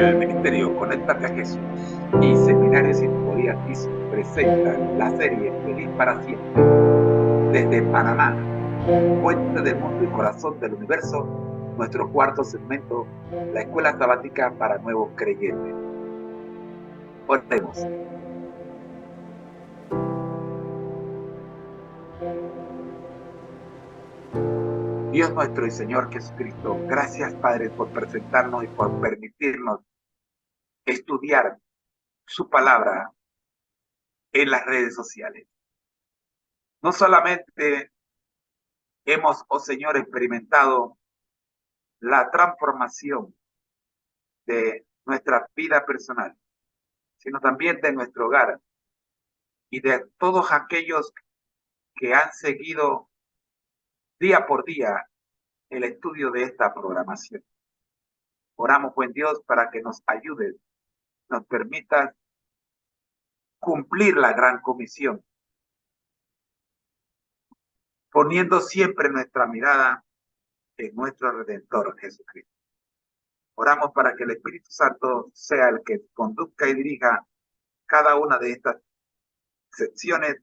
El Ministerio Conéctate a Jesús y Seminario Sintonía Kids presentan la serie Feliz para Siempre desde Panamá, puente del mundo y corazón del universo, nuestro cuarto segmento, la Escuela Sabática para Nuevos Creyentes. Oremos. Dios nuestro y Señor Jesucristo, gracias Padre por presentarnos y por permitirnos estudiar su palabra en las redes sociales. No solamente hemos, oh Señor, experimentado la transformación de nuestra vida personal, sino también de nuestro hogar y de todos aquellos que han seguido día por día el estudio de esta programación. Oramos, buen Dios, para que nos ayudes, nos permitas cumplir la gran comisión, poniendo siempre nuestra mirada en nuestro Redentor Jesucristo. Oramos para que el Espíritu Santo sea el que conduzca y dirija cada una de estas secciones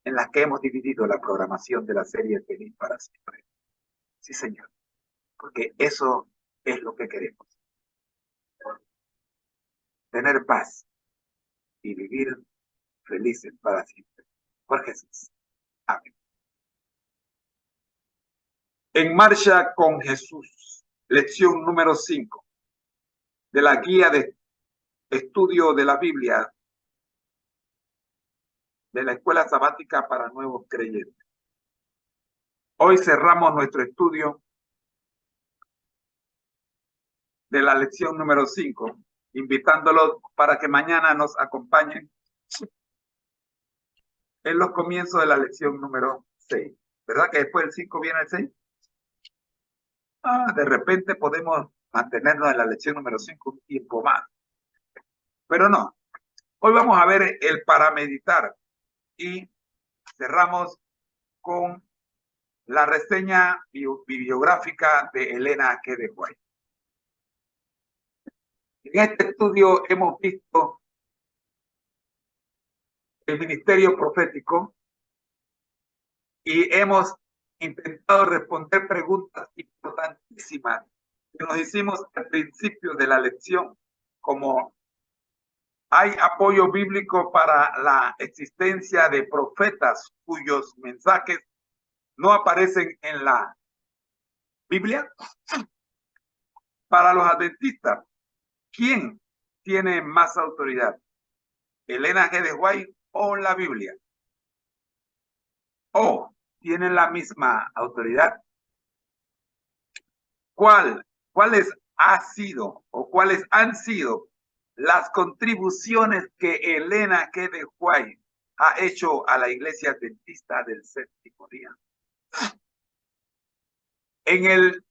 en las que hemos dividido la programación de la serie Feliz para Siempre. Sí, Señor, porque eso es lo que queremos. Tener paz y vivir felices para siempre. Por Jesús. Amén. En marcha con Jesús, lección número 5 de la guía de estudio de la Biblia de la Escuela Sabática para Nuevos Creyentes. Hoy cerramos nuestro estudio de la lección número 5, invitándolos para que mañana nos acompañen en los comienzos de la lección número 6. ¿Verdad que después del 5 viene el 6? De repente podemos mantenernos en la lección número 5 un tiempo más. Pero no. Hoy vamos a ver el para meditar y cerramos con la reseña bibliográfica de Elena G. de White. En este estudio hemos visto el ministerio profético y hemos intentado responder preguntas importantísimas que nos hicimos al principio de la lección, como ¿hay apoyo bíblico para la existencia de profetas cuyos mensajes no aparecen en la Biblia? Para los adventistas, ¿quién tiene más autoridad? ¿Elena G. de White o la Biblia? ¿O tienen la misma autoridad? ¿Cuáles han sido las contribuciones que Elena G. de White ha hecho a la Iglesia Adventista del Séptimo Día? En el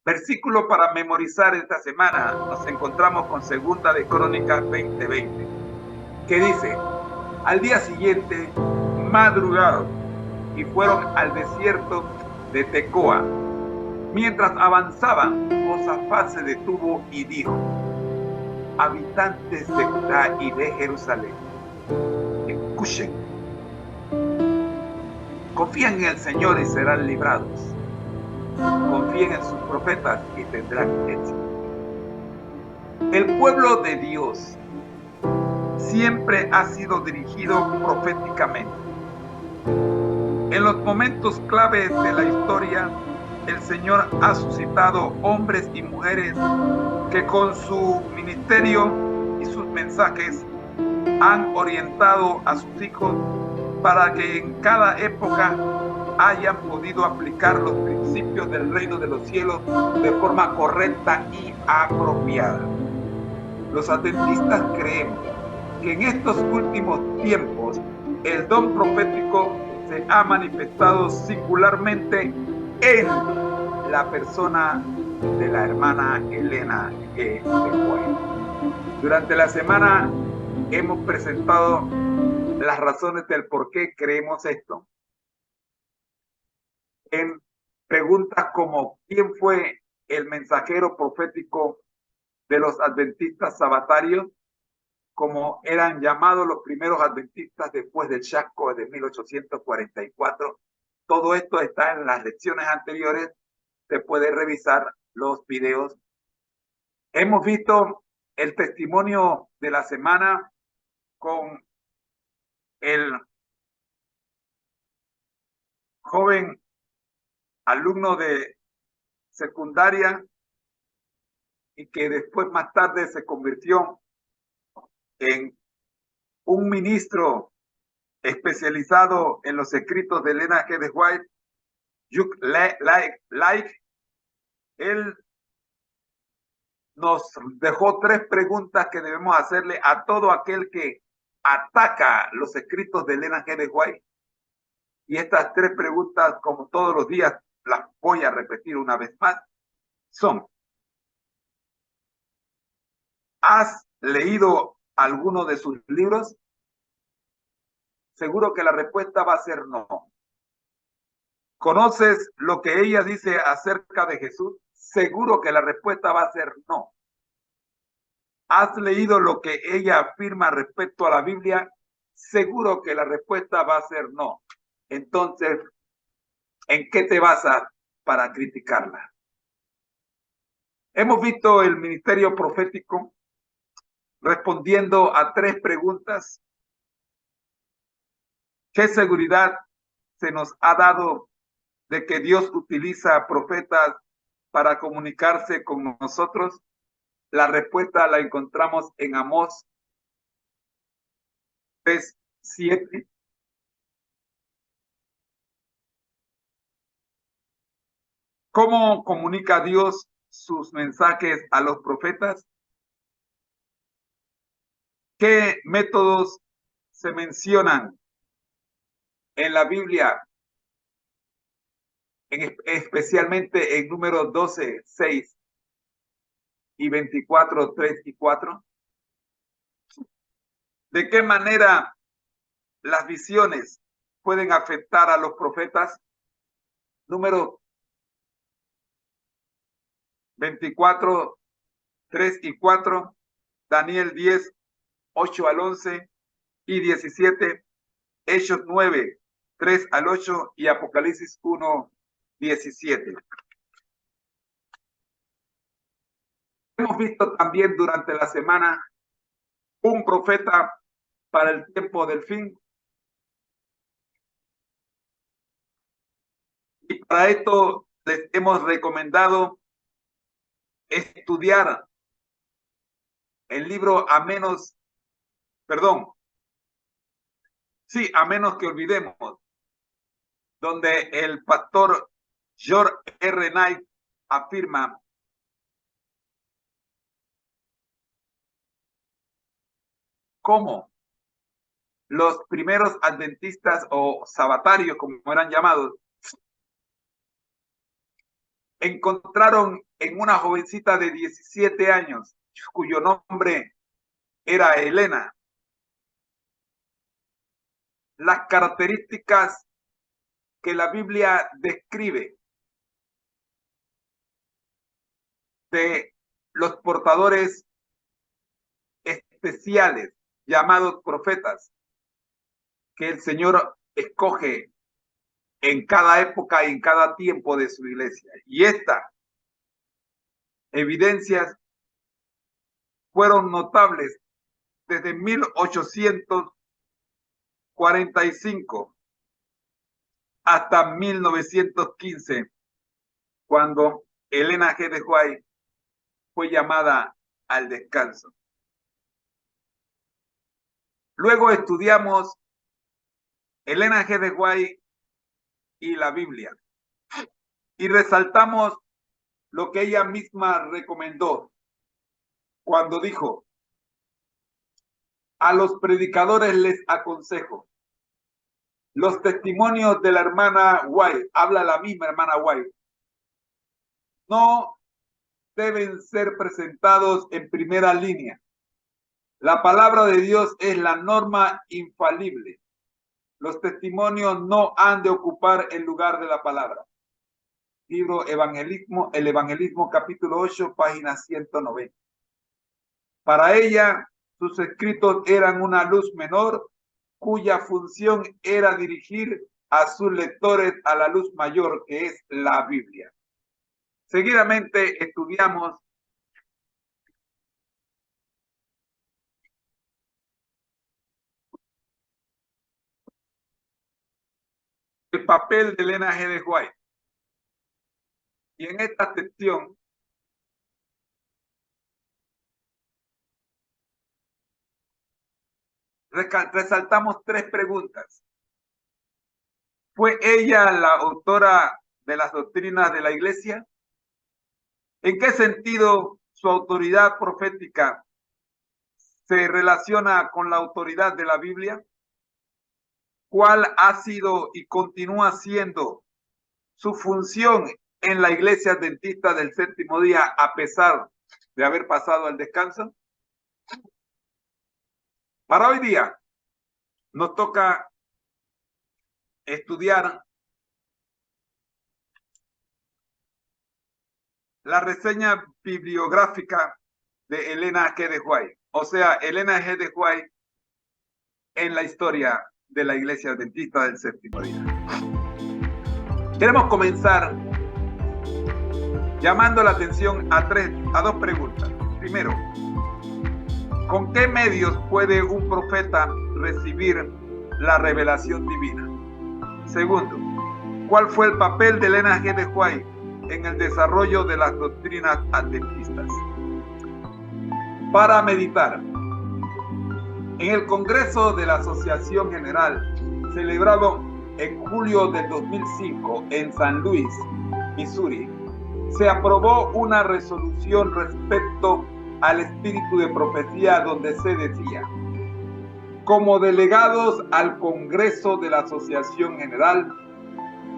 versículo para memorizar esta semana nos encontramos con Segunda de Crónicas 20:20, que dice: al día siguiente madrugaron y fueron al desierto de Tecoa. Mientras avanzaban, Josafat se detuvo y dijo: habitantes de Judá y de Jerusalén, escuchen, confíen en el Señor y serán librados. Confíen en sus profetas y tendrán éxito. El pueblo de Dios siempre ha sido dirigido proféticamente. En los momentos claves de la historia, el Señor ha suscitado hombres y mujeres que con su ministerio y sus mensajes han orientado a sus hijos para que en cada época hayan podido aplicar los principios del reino de los cielos de forma correcta y apropiada. Los adventistas creemos que en estos últimos tiempos el don profético se ha manifestado singularmente en la persona de la hermana Elena G. de White. Durante la semana hemos presentado las razones del por qué creemos esto en preguntas como: ¿quién fue el mensajero profético de los adventistas sabatarios, como eran llamados los primeros adventistas después del chasco de 1844. Todo esto está en las lecciones anteriores. Se puede revisar los videos. Hemos visto el testimonio de la semana con el joven alumno de secundaria y que después más tarde se convirtió en un ministro especializado en los escritos de Elena G. de White, Hugh Laic. Él nos dejó 3 preguntas que debemos hacerle a todo aquel que ataca los escritos de Elena G. de White. Y estas 3 preguntas, como todos los días, las voy a repetir una vez más, son: ¿has leído alguno de sus libros? Seguro que la respuesta va a ser no. ¿Conoces lo que ella dice acerca de Jesús? Seguro que la respuesta va a ser no. ¿Has leído lo que ella afirma respecto a la Biblia? Seguro que la respuesta va a ser no. Entonces, ¿en qué te basas para criticarla? Hemos visto el ministerio profético respondiendo a 3 preguntas. ¿Qué seguridad se nos ha dado de que Dios utiliza profetas para comunicarse con nosotros? La respuesta la encontramos en Amós 3:7. ¿Cómo comunica Dios sus mensajes a los profetas? ¿Qué métodos se mencionan en la Biblia, especialmente en Números 12:6 y 24:3 y 4? ¿De qué manera las visiones pueden afectar a los profetas? Números 24:3 y 4, Daniel 10:8 al 11 y 17, Hechos 9:3 al 8 y Apocalipsis 1:17. Hemos visto también durante la semana un profeta para el tiempo del fin. Y para esto les hemos recomendado estudiar el libro A menos que olvidemos, donde el pastor George R. Knight afirma cómo los primeros adventistas o sabatarios, como eran llamados, encontraron en una jovencita de 17 años, cuyo nombre era Elena, las características que la Biblia describe de los portadores especiales llamados profetas que el Señor escoge en cada época y en cada tiempo de su iglesia. Y estas evidencias fueron notables desde 1845 hasta 1915, cuando Elena G. de White fue llamada al descanso. Luego estudiamos Elena G. de White y la Biblia y resaltamos lo que ella misma recomendó cuando dijo: a los predicadores les aconsejo, los testimonios de la hermana White, habla la misma hermana White, no deben ser presentados en primera línea. La palabra de Dios es la norma infalible. Los testimonios no han de ocupar el lugar de la palabra. Libro Evangelismo, el Evangelismo capítulo 8, página 190. Para ella, sus escritos eran una luz menor, cuya función era dirigir a sus lectores a la luz mayor, que es la Biblia. Seguidamente estudiamos el papel de Elena G. de White. Y en esta sección resaltamos 3 preguntas. ¿Fue ella la autora de las doctrinas de la Iglesia? ¿En qué sentido su autoridad profética se relaciona con la autoridad de la Biblia? ¿Cuál ha sido y continúa siendo su función en la Iglesia Adventista del Séptimo Día a pesar de haber pasado al descanso? Para hoy día nos toca estudiar la reseña bibliográfica de Elena G. de White, o sea, Elena G. de White en la historia de la Iglesia Adventista del Séptimo Día. Queremos comenzar llamando la atención a 2 preguntas. Primero, ¿con qué medios puede un profeta recibir la revelación divina? Segundo, ¿cuál fue el papel de Elena G. de White en el desarrollo de las doctrinas adventistas? Para meditar, en el Congreso de la Asociación General, celebrado en julio del 2005 en San Luis, Missouri, se aprobó una resolución respecto al espíritu de profecía donde se decía: como delegados al Congreso de la Asociación General,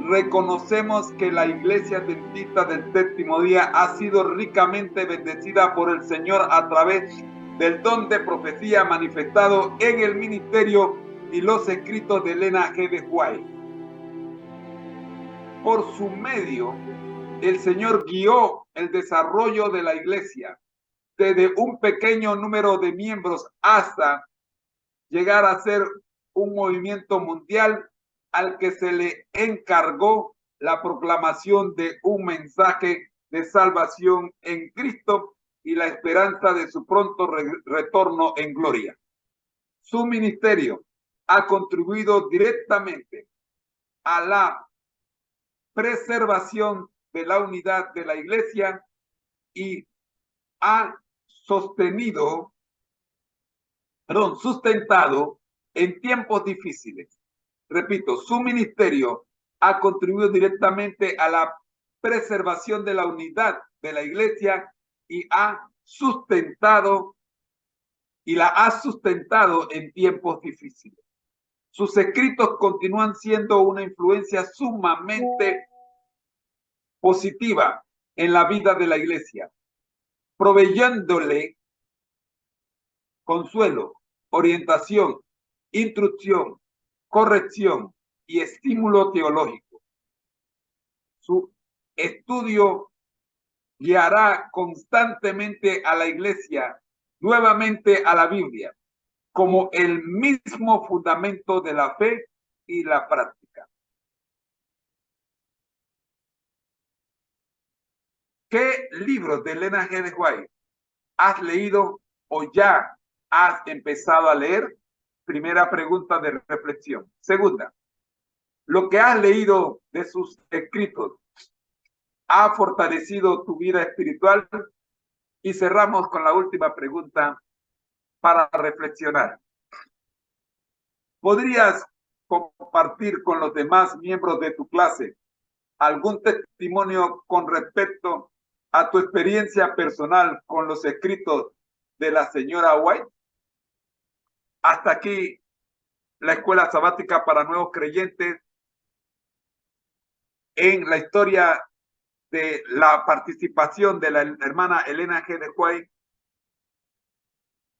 reconocemos que la Iglesia Adventista del Séptimo Día ha sido ricamente bendecida por el Señor a través del don de profecía manifestado en el ministerio y los escritos de Elena G. de White. Por su medio, el Señor guió el desarrollo de la Iglesia desde un pequeño número de miembros hasta llegar a ser un movimiento mundial al que se le encargó la proclamación de un mensaje de salvación en Cristo y la esperanza de su pronto retorno en gloria. Su ministerio ha contribuido directamente a la preservación de la unidad de la Iglesia y ha sustentado en tiempos difíciles. Repito, su ministerio ha contribuido directamente a la preservación de la unidad de la Iglesia y la ha sustentado en tiempos difíciles. Sus escritos continúan siendo una influencia sumamente positiva en la vida de la Iglesia, proveyéndole consuelo, orientación, instrucción, corrección y estímulo teológico. Su estudio guiará constantemente a la Iglesia nuevamente a la Biblia como el mismo fundamento de la fe y la práctica. ¿Qué libros de Elena G. de White has leído o ya has empezado a leer? Primera pregunta de reflexión. Segunda, ¿lo que has leído de sus escritos ha fortalecido tu vida espiritual? Y cerramos con la última pregunta para reflexionar. ¿Podrías compartir con los demás miembros de tu clase algún testimonio con respecto a tu experiencia personal con los escritos de la señora White? Hasta aquí la escuela sabática para nuevos creyentes en la historia de la participación de la hermana Elena G. de White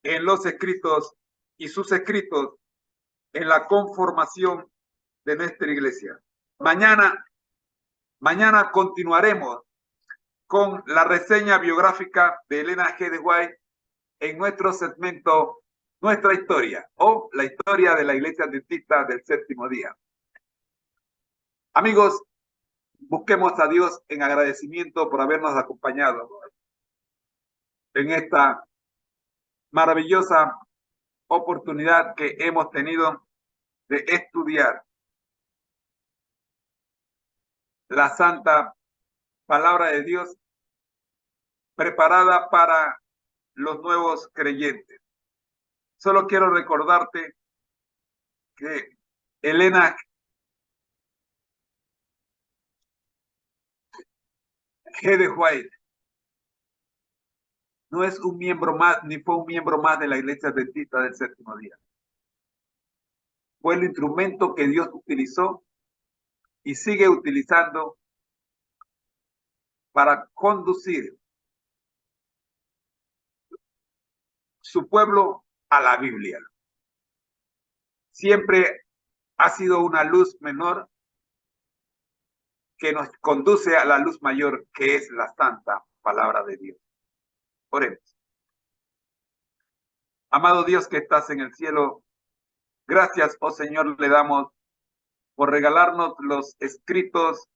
en los escritos y sus escritos en la conformación de nuestra iglesia. Mañana continuaremos con la reseña biográfica de Elena G. de White en nuestro segmento Nuestra Historia, o la historia de la Iglesia Adventista del Séptimo Día. Amigos, busquemos a Dios en agradecimiento por habernos acompañado en esta maravillosa oportunidad que hemos tenido de estudiar la santa palabra de Dios preparada para los nuevos creyentes. Solo quiero recordarte que Elena G. de White no es un miembro más, ni fue un miembro más de la Iglesia Adventista del Séptimo Día. Fue el instrumento que Dios utilizó y sigue utilizando para conducir su pueblo a la Biblia. Siempre ha sido una luz menor que nos conduce a la luz mayor, que es la santa palabra de Dios. Oremos. Amado Dios que estás en el cielo, gracias, oh Señor, le damos por regalarnos los escritos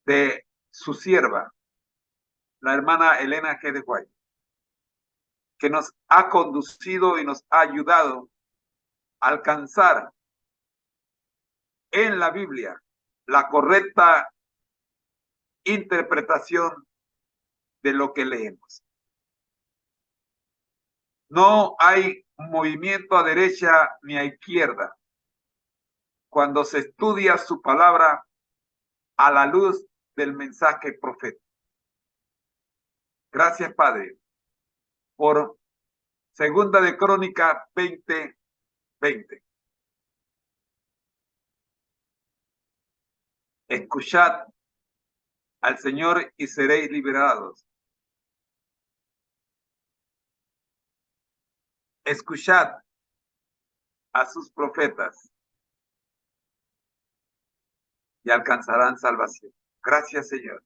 de su sierva, la hermana Elena G. de White, que nos ha conducido y nos ha ayudado a alcanzar en la Biblia la correcta interpretación de lo que leemos. No hay movimiento a derecha ni a izquierda cuando se estudia su palabra a la luz del mensaje profético. Gracias, Padre, por Segunda de Crónicas 20:20. Escuchad al Señor y seréis liberados. Escuchad a sus profetas y alcanzarán salvación. Gracias, Señor,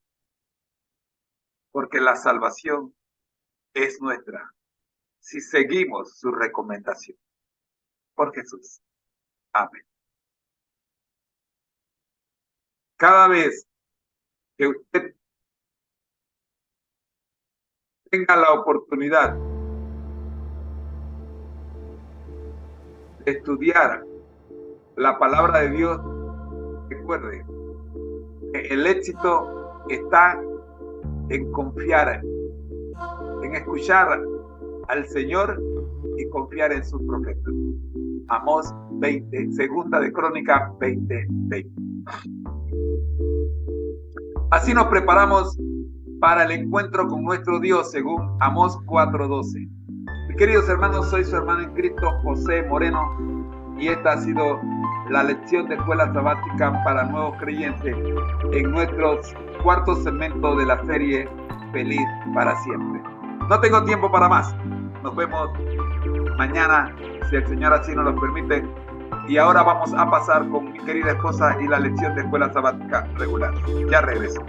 porque la salvación es nuestra si seguimos su recomendación. Por Jesús. Amén. Cada vez que usted tenga la oportunidad de estudiar la palabra de Dios, recuerde que el éxito está en confiar, en escuchar al Señor y confiar en sus profetas. Amós 20, Segunda de Crónicas 20:20. Así nos preparamos para el encuentro con nuestro Dios, según Amós 4:12. Mis queridos hermanos, soy su hermano en Cristo, José Moreno, y esta ha sido la lección de Escuela Sabática para Nuevos Creyentes en nuestro cuarto segmento de la serie Feliz para Siempre. No tengo tiempo para más. Nos vemos mañana, si el Señor así nos lo permite. Y ahora vamos a pasar con mi querida esposa y la lección de Escuela Sabática regular. Ya regreso.